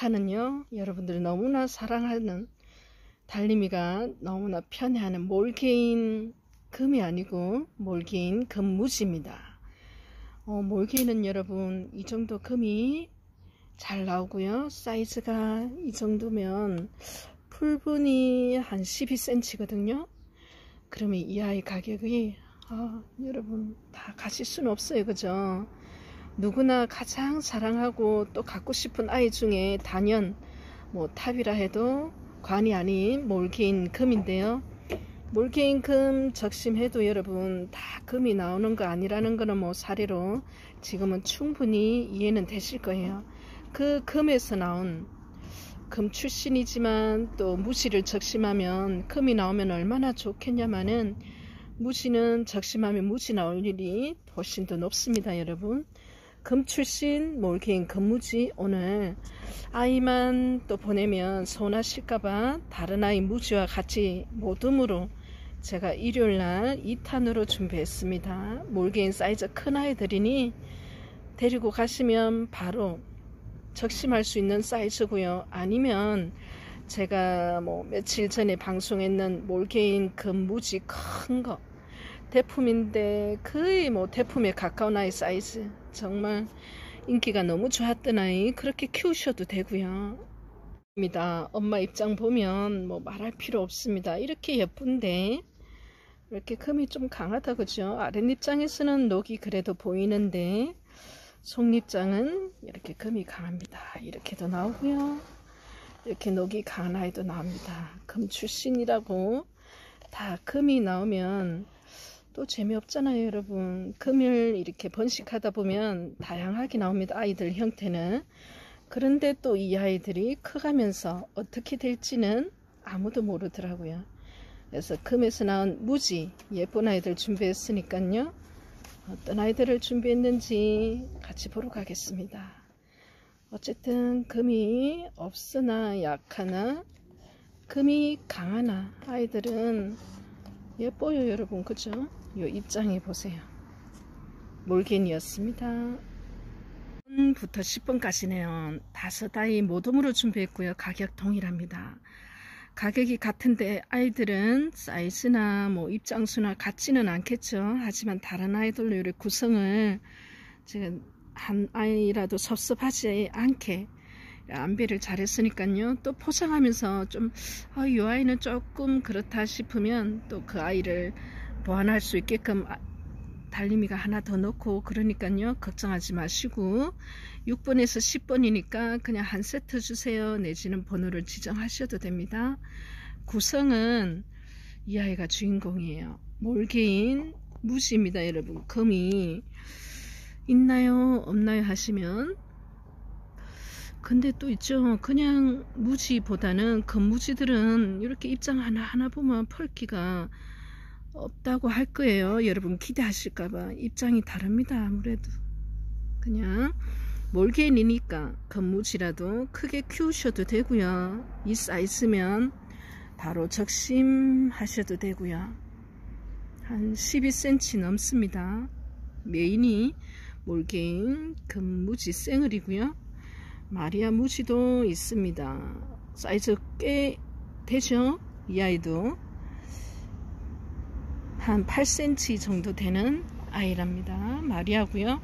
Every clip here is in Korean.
이타는요, 여러분들이 너무나 사랑하는, 달림이가 너무나 편애하는 몰개인 금이 아니고 몰개인 금무지입니다. 몰개인은 여러분 이 정도 금이 잘 나오고요. 사이즈가 이 정도면 풀분이 한 12cm 거든요. 그러면 이 아이 가격이 여러분 다 가실 수는 없어요, 그죠? 누구나 가장 사랑하고 또 갖고 싶은 아이 중에 단연 탑이라 해도 관이 아닌 몰개인 금인데요. 몰개인 금 적심해도 여러분 다 금이 나오는 거 아니라는 거는 사례로 지금은 충분히 이해는 되실 거예요. 그 금에서 나온 금 출신이지만 또 무지를 적심하면 금이 나오면 얼마나 좋겠냐마는, 무지는 적심하면 무지 나올 일이 훨씬 더 높습니다. 여러분, 금 출신 몰개인 금무지 오늘 아이만 또 보내면 서운하실까봐 다른 아이 무지와 같이 모듬으로 제가 일요일날 2탄으로 준비했습니다. 몰개인 사이즈 큰 아이들이니 데리고 가시면 바로 적심할 수 있는 사이즈고요. 아니면 제가 며칠 전에 방송했는 몰개인 금무지 큰 거 대품인데 거의 대품에 가까운 아이 사이즈, 정말 인기가 너무 좋았던 아이 그렇게 키우셔도 되고요. 엄마 입장 보면 말할 필요 없습니다. 이렇게 예쁜데 이렇게 금이 좀 강하다, 그죠? 아랫입장에서는 녹이 그래도 보이는데 속립장은 이렇게 금이 강합니다. 이렇게도 나오고요. 이렇게 녹이 강한 아이도 나옵니다. 금 출신이라고 다 금이 나오면 또 재미없잖아요, 여러분. 금을 이렇게 번식하다 보면 다양하게 나옵니다, 아이들 형태는. 그런데 또 이 아이들이 커가면서 어떻게 될지는 아무도 모르더라고요. 그래서 금에서 나온 무지 예쁜 아이들 준비했으니까요. 어떤 아이들을 준비했는지 같이 보러 가겠습니다. 어쨌든 금이 없으나 약하나 금이 강하나 아이들은 예뻐요, 여러분, 그죠? 요 입장에 보세요. 몰개인이었습니다. 1번부터 10번까지네요. 5아이 모듬으로 준비했고요. 가격 동일합니다. 가격이 같은데 아이들은 사이즈나 입장수나 같지는 않겠죠. 하지만 다른 아이들로 이렇게 구성을 제가 한 아이라도 섭섭하지 않게 안배를 잘했으니까요. 또 포장하면서 좀 이 아이는 조금 그렇다 싶으면 또 그 아이를 보완할 수 있게끔 달림이가 하나 더 넣고, 그러니까요 걱정하지 마시고 6번에서 10번이니까 그냥 한 세트 주세요, 내지는 번호를 지정하셔도 됩니다. 구성은 이 아이가 주인공이에요. 몰개인 무지입니다. 여러분, 금이 있나요 없나요 하시면, 근데 또 있죠. 그냥 무지보다는 금무지들은 이렇게 입장 하나하나 보면 펄기가 없다고 할 거예요. 여러분 기대하실까봐. 입장이 다릅니다. 아무래도 그냥 몰개인이니까 금무지라도 크게 키우셔도 되고요. 이 사이즈면 바로 적심하셔도 되고요. 한 12cm 넘습니다. 메인이 몰개인 금무지 생얼이고요. 마리아 무지도 있습니다. 사이즈 꽤 되죠. 이 아이도 한 8cm 정도 되는 아이랍니다. 마리아고요.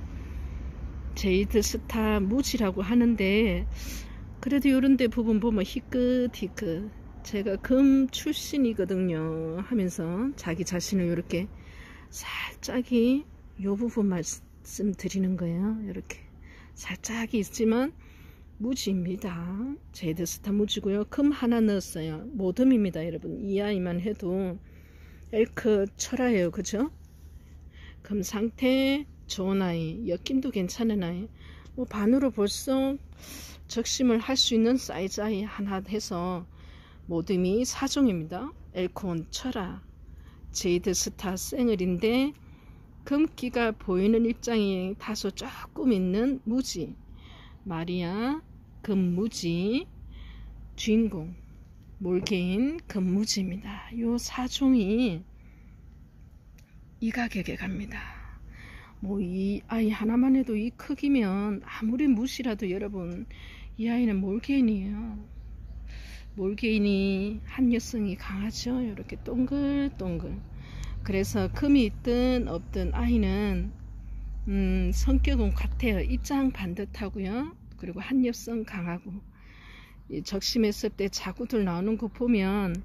제이드 스타 무지라고 하는데, 그래도 요런데 부분 보면 희끗희끗 제가 금 출신이거든요 하면서 자기 자신을 이렇게 살짝이 요 부분 말씀드리는 거예요. 이렇게 살짝이 있지만 무지입니다. 제이드 스타 무지고요. 금 하나 넣었어요. 모듬입니다. 여러분, 이 아이만 해도 엘크 철화예요, 그죠? 금 상태 좋은 아이, 엮임도 괜찮은 아이, 반으로 벌써 적심을 할 수 있는 사이즈 아이 하나 해서 모듬이 4종입니다. 엘콘 철화, 제이드 스타 생얼인데 금기가 보이는 입장이 다소 조금 있는 무지, 마리아 금무지 주인공 몰개인 금무지입니다. 요 4종이 이 가격에 갑니다. 이 아이 하나만 해도 이 크기면 아무리 무시라도 여러분 이 아이는 몰개인이에요. 몰개인이 합력성이 강하죠. 이렇게 동글동글. 그래서 금이 있든 없든 아이는 성격은 같아요. 입장 반듯하고요. 그리고 합력성 강하고, 적심했을 때 자구들 나오는 거 보면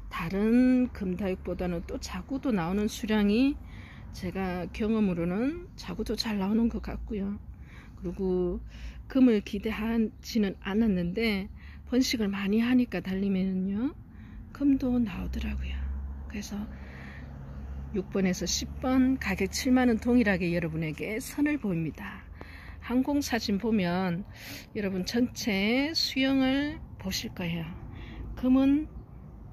다른 금다육보다는 또 자구도 나오는 수량이 제가 경험으로는 자구도 잘 나오는 것 같고요. 그리고 금을 기대하지는 않았는데 번식을 많이 하니까 달리면요 금도 나오더라고요. 그래서 6번에서 10번 가격 7만원 동일하게 여러분에게 선을 보입니다. 항공사진 보면 여러분 전체 수영을 보실 거예요. 금은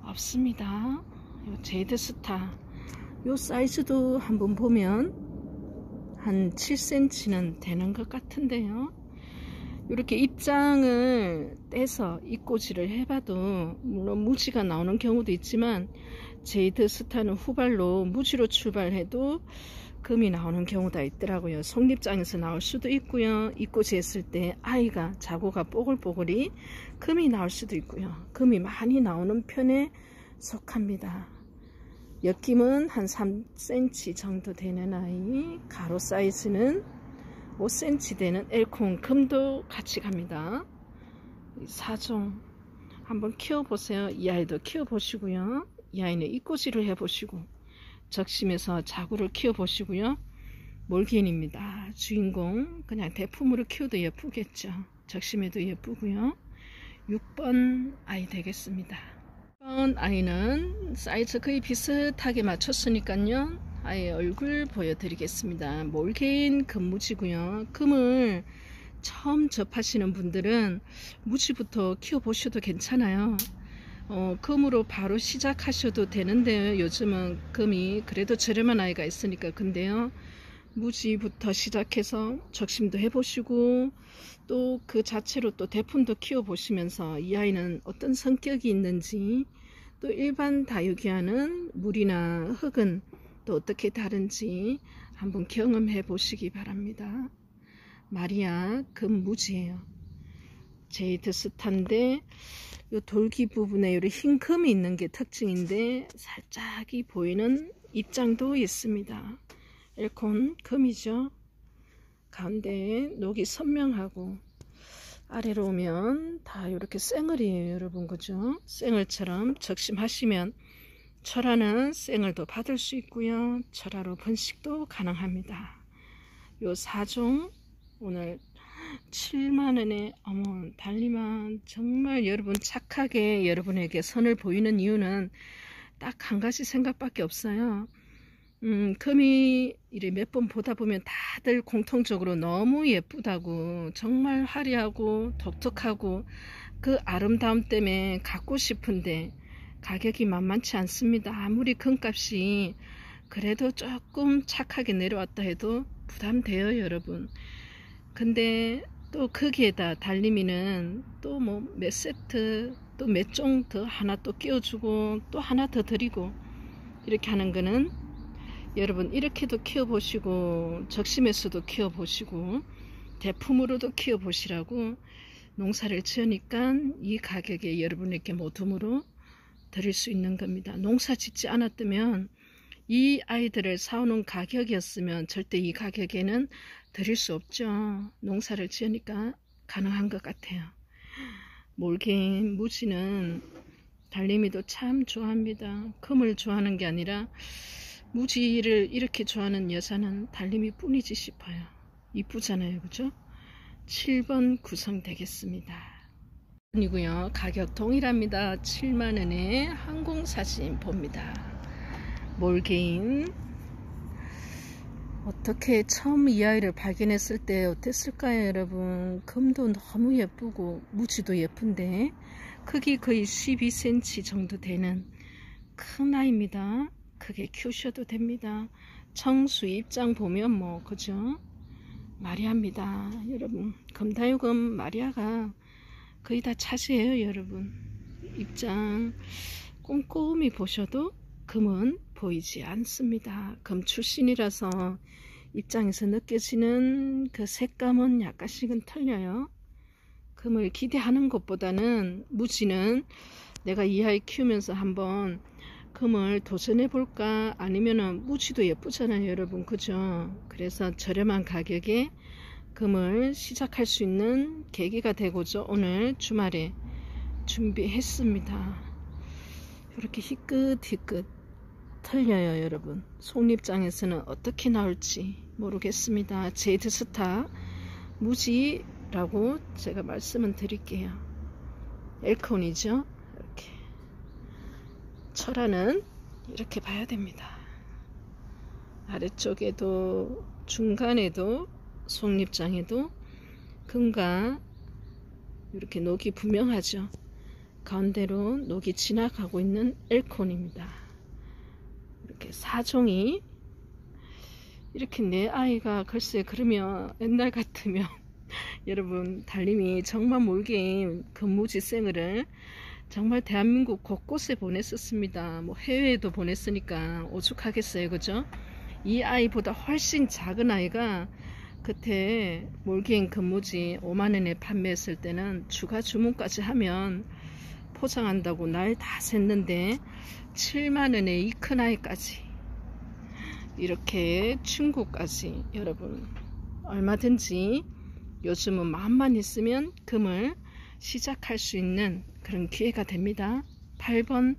없습니다. 요 제이드스타 요 사이즈도 한번 보면 한 7cm는 되는 것 같은데요. 이렇게 입장을 떼서 입꼬지를 해봐도 물론 무지가 나오는 경우도 있지만 제이드스타는 후발로 무지로 출발해도 금이 나오는 경우가 있더라고요. 속립장에서 나올 수도 있고요. 입꼬지 했을 때 아이가 자구가 뽀글뽀글이 금이 나올 수도 있고요. 금이 많이 나오는 편에 속합니다. 엮임은 한 3cm 정도 되는 아이, 가로 사이즈는 5cm 되는 엘콩 금도 같이 갑니다. 4종 한번 키워보세요. 이 아이도 키워보시고요. 이 아이는 입꼬지를 해보시고 적심해서 자구를 키워보시고요. 몰개인입니다. 주인공 그냥 대품으로 키워도 예쁘겠죠. 적심해도 예쁘고요. 6번 아이 되겠습니다. 6번 아이는 사이즈 거의 비슷하게 맞췄으니까요. 아이 얼굴 보여드리겠습니다. 몰개인 금무지고요. 금을 처음 접하시는 분들은 무지부터 키워보셔도 괜찮아요. 금으로 바로 시작하셔도 되는데요. 요즘은 금이 그래도 저렴한 아이가 있으니까. 근데요, 무지부터 시작해서 적심도 해보시고 또 그 자체로 또 대품도 키워보시면서 이 아이는 어떤 성격이 있는지, 또 일반 다육이와는 물이나 흙은 또 어떻게 다른지 한번 경험해 보시기 바랍니다. 마리아 금무지예요. 제이드스타인데 이 돌기 부분에 이 흰 금이 있는 게 특징인데 살짝이 보이는 입장도 있습니다. 엘콘 금이죠. 가운데 녹이 선명하고 아래로 오면 다 이렇게 쌩얼이에요. 여러분 그죠? 쌩얼처럼 적심하시면 철화는 쌩얼도 받을 수 있고요. 철화로 번식도 가능합니다. 요 4종 오늘 7만원에 어머 달리만 정말 여러분 착하게 여러분에게 선을 보이는 이유는 딱 한 가지 생각밖에 없어요. 금이 이래 몇 번 보다 보면 다들 공통적으로 너무 예쁘다고, 정말 화려하고 독특하고 그 아름다움 때문에 갖고 싶은데 가격이 만만치 않습니다. 아무리 금값이 그래도 조금 착하게 내려왔다 해도 부담돼요 여러분. 근데 또 거기에다 달림이는 또 뭐 몇 세트 또 몇 종 더 하나 또 끼워주고 또 하나 더 드리고 이렇게 하는 거는 여러분 이렇게도 키워보시고 적심에서도 키워보시고 대품으로도 키워보시라고 농사를 지으니까 이 가격에 여러분에게 모둠으로 드릴 수 있는 겁니다. 농사 짓지 않았다면 이 아이들을 사오는 가격이었으면 절대 이 가격에는 드릴 수 없죠. 농사를 지으니까 가능한 것 같아요. 몰개인 무지는 달림이도 참 좋아합니다. 금을 좋아하는 게 아니라 무지를 이렇게 좋아하는 여자는 달림이 뿐이지 싶어요. 이쁘잖아요 그죠? 7번 구성되겠습니다. 이고요. 가격 동일합니다. 7만원에 항공사진 봅니다. 몰개인 어떻게 처음 이 아이를 발견했을 때 어땠을까요 여러분? 금도 너무 예쁘고 무지도 예쁜데 크기 거의 12cm 정도 되는 큰 아이입니다. 크게 키우셔도 됩니다. 청수 입장 보면 뭐 그죠? 마리아입니다. 여러분 금다육은 마리아가 거의 다 차지해요 여러분. 입장 꼼꼼히 보셔도 금은 보이지 않습니다. 금 출신이라서 입장에서 느껴지는 그 색감은 약간씩은 틀려요. 금을 기대하는 것보다는 무지는 내가 이 아이 키우면서 한번 금을 도전해 볼까, 아니면은 무지도 예쁘잖아요 여러분, 그죠? 그래서 저렴한 가격에 금을 시작할 수 있는 계기가 되고자 오늘 주말에 준비했습니다. 이렇게 희끗희끗 털려요 여러분. 속립장에서는 어떻게 나올지 모르겠습니다. 제이드스타 무지라고 제가 말씀을 드릴게요. 엘콘이죠. 이렇게 철화는 이렇게 봐야 됩니다. 아래쪽에도 중간에도 속립장에도 금과 이렇게 녹이 분명하죠. 가운데로 녹이 지나가고 있는 엘콘입니다. 이렇게 사종이 이렇게 내 아이가 글쎄 그러면 옛날 같으면 여러분 달님이 정말 몰개인 금무지 생을 정말 대한민국 곳곳에 보냈었습니다. 뭐 해외에도 보냈으니까 오죽하겠어요, 그죠? 이 아이보다 훨씬 작은 아이가 그때 몰개인 금무지 5만원에 판매했을 때는 추가 주문까지 하면 포장한다고 날 다 샜는데 7만원에 이 큰 아이까지 이렇게 중고까지 여러분 얼마든지 요즘은 마음만 있으면 금을 시작할 수 있는 그런 기회가 됩니다. 8번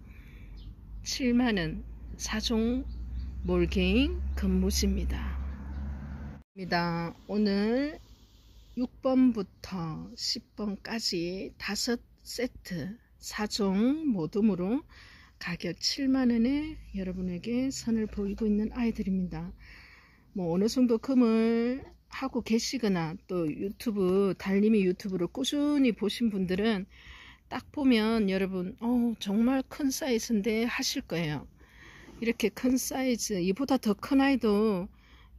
7만원 사종 몰개인 금무지입니다. 오늘 6번부터 10번까지 5세트 4종 모둠으로 가격 7만원에 여러분에게 선을 보이고 있는 아이들입니다. 뭐 어느 정도 금을 하고 계시거나 또 유튜브 달님이 유튜브를 꾸준히 보신 분들은 딱 보면 여러분 정말 큰 사이즈인데 하실 거예요. 이렇게 큰 사이즈, 이보다 더 큰 아이도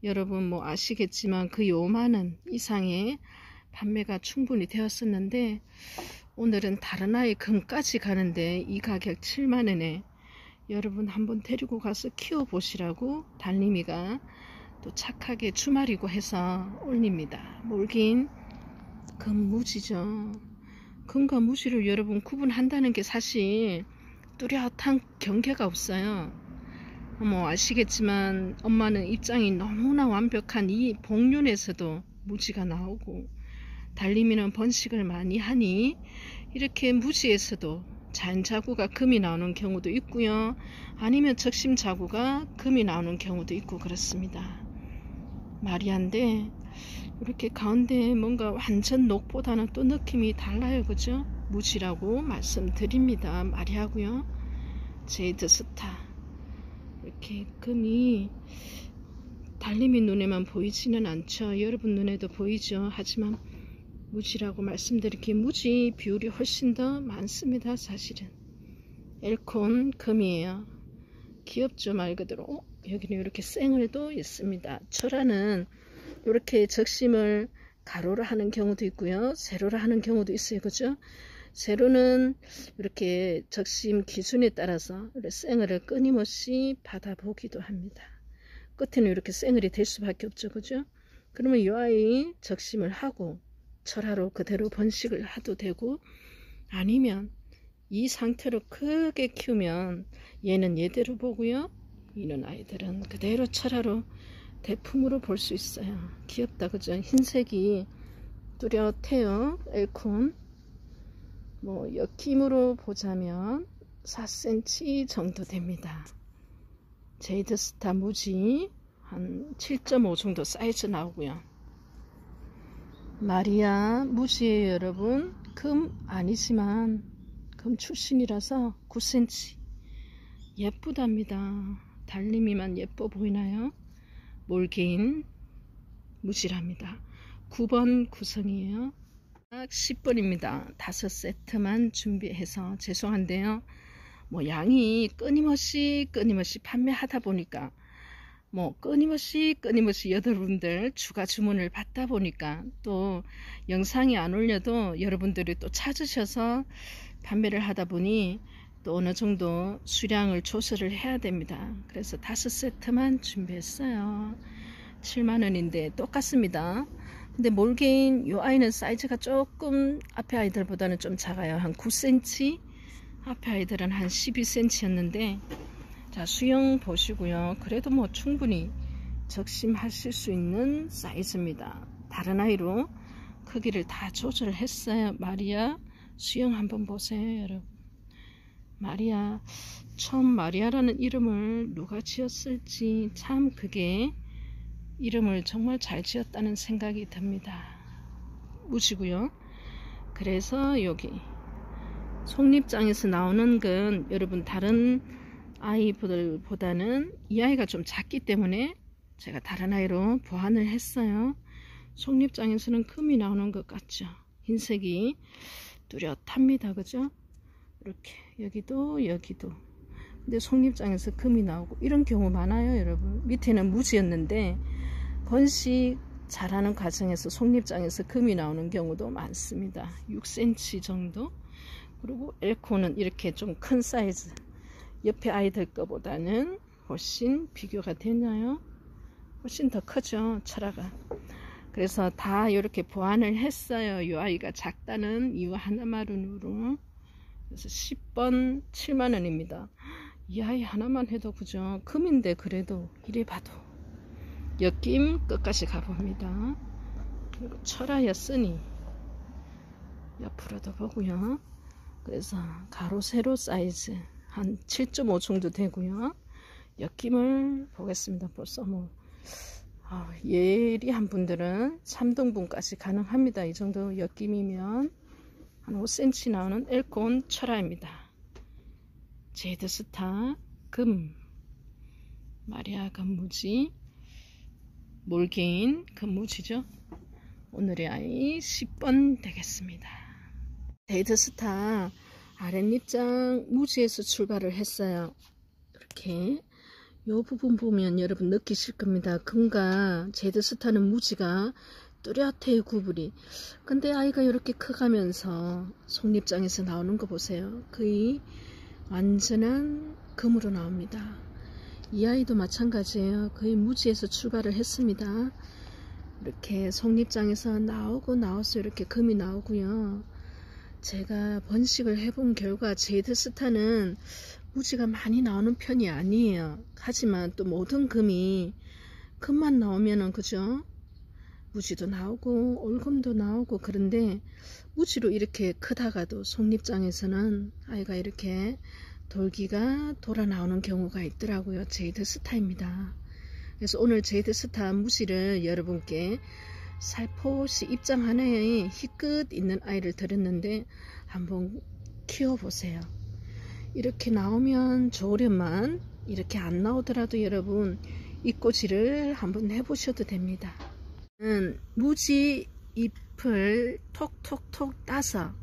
여러분 뭐 아시겠지만 그 5만원 이상의 판매가 충분히 되었었는데 오늘은 다른 아이 금까지 가는데 이 가격 7만원에 여러분 한번 데리고 가서 키워 보시라고 달님이가 또 착하게 주말이고 해서 올립니다. 몰개인 금무지죠. 금과 무지를 여러분 구분한다는 게 사실 뚜렷한 경계가 없어요. 뭐 아시겠지만 엄마는 입장이 너무나 완벽한 이 복륜에서도 무지가 나오고 달님이는 번식을 많이 하니 이렇게 무지에서도 잔자구가 금이 나오는 경우도 있고요. 아니면 적심자구가 금이 나오는 경우도 있고 그렇습니다. 말이 안 돼. 이렇게 가운데 뭔가 완전 녹보다는 또 느낌이 달라요, 그죠? 무지라고 말씀드립니다. 말이 하고요. 제이드스타 이렇게 금이 달님이 눈에만 보이지는 않죠. 여러분 눈에도 보이죠. 하지만 무지라고 말씀드릴게요. 무지 비율이 훨씬 더 많습니다. 사실은 엘콘 금이에요. 귀엽죠. 말 그대로. 여기는 이렇게 생을도 있습니다. 철화는 이렇게 적심을 가로로 하는 경우도 있고요, 세로로 하는 경우도 있어요, 그죠? 세로는 이렇게 적심 기준에 따라서 생을을 끊임없이 받아보기도 합니다. 끝에는 이렇게 생을이 될 수밖에 없죠, 그죠? 그러면 이 아이 적심을 하고 철화로 그대로 번식을 해도 되고, 아니면 이 상태로 크게 키우면 얘는 얘대로 보고요, 이는 아이들은 그대로 철화로 대품으로 볼 수 있어요. 귀엽다, 그죠? 흰색이 뚜렷해요. 엘콘 뭐 엮임으로 보자면 4cm 정도 됩니다. 제이드스타 무지 한 7.5 정도 사이즈 나오고요. 마리아 무지예요, 여러분. 금 아니지만 금 출신이라서 9cm 예쁘답니다. 달님이만 예뻐 보이나요? 몰개인 무지랍니다. 9번 구성이에요. 10번입니다. 5세트만 준비해서 죄송한데요. 뭐 양이 끊임없이 판매하다 보니까 뭐 끊임없이 여러분들 추가 주문을 받다 보니까 또 영상이 안 올려도 여러분들이 또 찾으셔서 판매를 하다 보니 또 어느 정도 수량을 조절을 해야 됩니다. 그래서 5세트만 준비했어요. 7만원인데 똑같습니다. 근데 몰개인 이 아이는 사이즈가 조금 앞에 아이들보다는 좀 작아요. 한 9cm, 앞에 아이들은 한 12cm였는데, 자, 수영 보시고요. 그래도 뭐 충분히 적심하실 수 있는 사이즈입니다. 다른 아이로 크기를 다 조절했어요. 마리아 수영 한번 보세요, 여러분. 마리아, 처음 마리아라는 이름을 누가 지었을지 참 그게 이름을 정말 잘 지었다는 생각이 듭니다. 무지고요. 그래서 여기 속립장에서 나오는 건 여러분 다른 아이들보다는 이 아이가 좀 작기 때문에 제가 다른 아이로 보완을 했어요. 속립장에서는 금이 나오는 것 같죠. 흰색이 뚜렷합니다. 그죠? 이렇게 여기도 근데 속립장에서 금이 나오고 이런 경우 많아요. 여러분 밑에는 무지였는데 번식 자라는 과정에서 속립장에서 금이 나오는 경우도 많습니다. 6cm 정도. 그리고 엘코는 이렇게 좀 큰 사이즈, 옆에 아이들 거보다는 훨씬 비교가 되나요? 훨씬 더 크죠, 철화가. 그래서 다 이렇게 보완을 했어요. 이 아이가 작다는 이유 하나만으로. 그래서 10번 7만원입니다. 이 아이 하나만 해도 그죠, 금인데 그래도 이래 봐도 엮임 끝까지 가봅니다. 그리고 철화였으니 옆으로도 보고요. 그래서 가로 세로 사이즈 한 7.5 정도 되고요. 엮임을 보겠습니다. 벌써 뭐 예리한 분들은 3등분까지 가능합니다. 이 정도 엮임이면 한 5cm 나오는 엘콘 철화입니다. 제드스타 금, 마리아 금무지, 몰개인 금무지죠. 오늘의 아이 10번 되겠습니다. 제드스타 아랫잎장 무지에서 출발을 했어요. 이렇게 이 부분 보면 여러분 느끼실 겁니다. 금과 제드스타는 무지가 뚜렷해요, 구불이. 근데 아이가 이렇게 커가면서 속립장에서 나오는 거 보세요. 거의 완전한 금으로 나옵니다. 이 아이도 마찬가지예요. 거의 무지에서 출발을 했습니다. 이렇게 속립장에서 나와서 이렇게 금이 나오고요. 제가 번식을 해본 결과 제드스타는 무지가 많이 나오는 편이 아니에요. 하지만 또 모든 금이 금만 나오면은 그죠, 무지도 나오고 올금도 나오고, 그런데 무지로 이렇게 크다가도 속립장에서는 아이가 이렇게 돌기가 돌아 나오는 경우가 있더라고요. 제드스타입니다. 그래서 오늘 제드스타 무지를 여러분께 살포시 입장 하나에 희끗 있는 아이를 드렸는데 한번 키워보세요. 이렇게 나오면 좋으련만 이렇게 안 나오더라도 여러분 잎꽂이를 한번 해보셔도 됩니다. 무지 잎을 톡톡톡 따서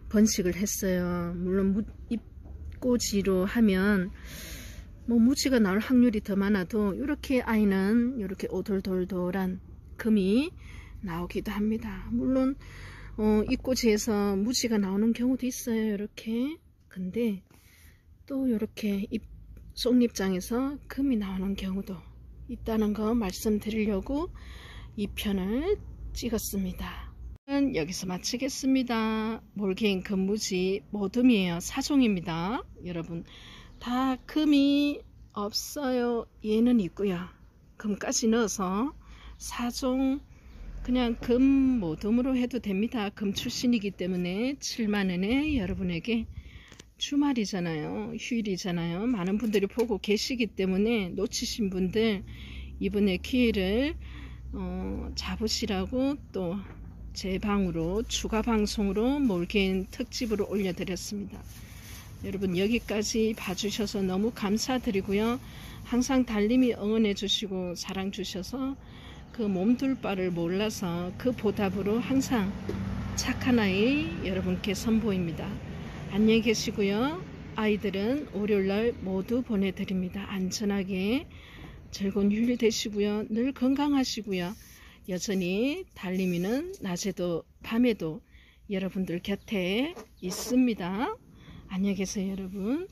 번식을 했어요. 물론 잎꽂이로 하면 뭐 무지가 나올 확률이 더 많아도 이렇게 아이는 이렇게 오돌돌돌한 금이 나오기도 합니다. 물론 잎꽂이에서 무지가 나오는 경우도 있어요. 이렇게. 근데 또 이렇게 속립장에서 금이 나오는 경우도 있다는 거 말씀드리려고 이 편을 찍었습니다. 여기서 마치겠습니다. 몰개인 금무지 모듬이에요. 사종입니다. 여러분 다 금이 없어요. 얘는 있고요. 금까지 넣어서 사종 그냥 금 모듬으로 해도 됩니다. 금 출신이기 때문에 7만원에 여러분에게 주말이잖아요. 휴일이잖아요. 많은 분들이 보고 계시기 때문에 놓치신 분들 이번에 기회를 잡으시라고 또 제 방으로 추가 방송으로 몰개인 특집으로 올려드렸습니다. 여러분 여기까지 봐주셔서 너무 감사드리고요. 항상 달님이 응원해 주시고 사랑 주셔서 그 몸둘 바를 몰라서 그 보답으로 항상 착한 아이 여러분께 선보입니다. 안녕히 계시고요. 아이들은 월요일날 모두 보내드립니다. 안전하게 즐거운 휴일 되시고요. 늘 건강하시고요. 여전히 달님이는 낮에도 밤에도 여러분들 곁에 있습니다. 안녕히 계세요, 여러분.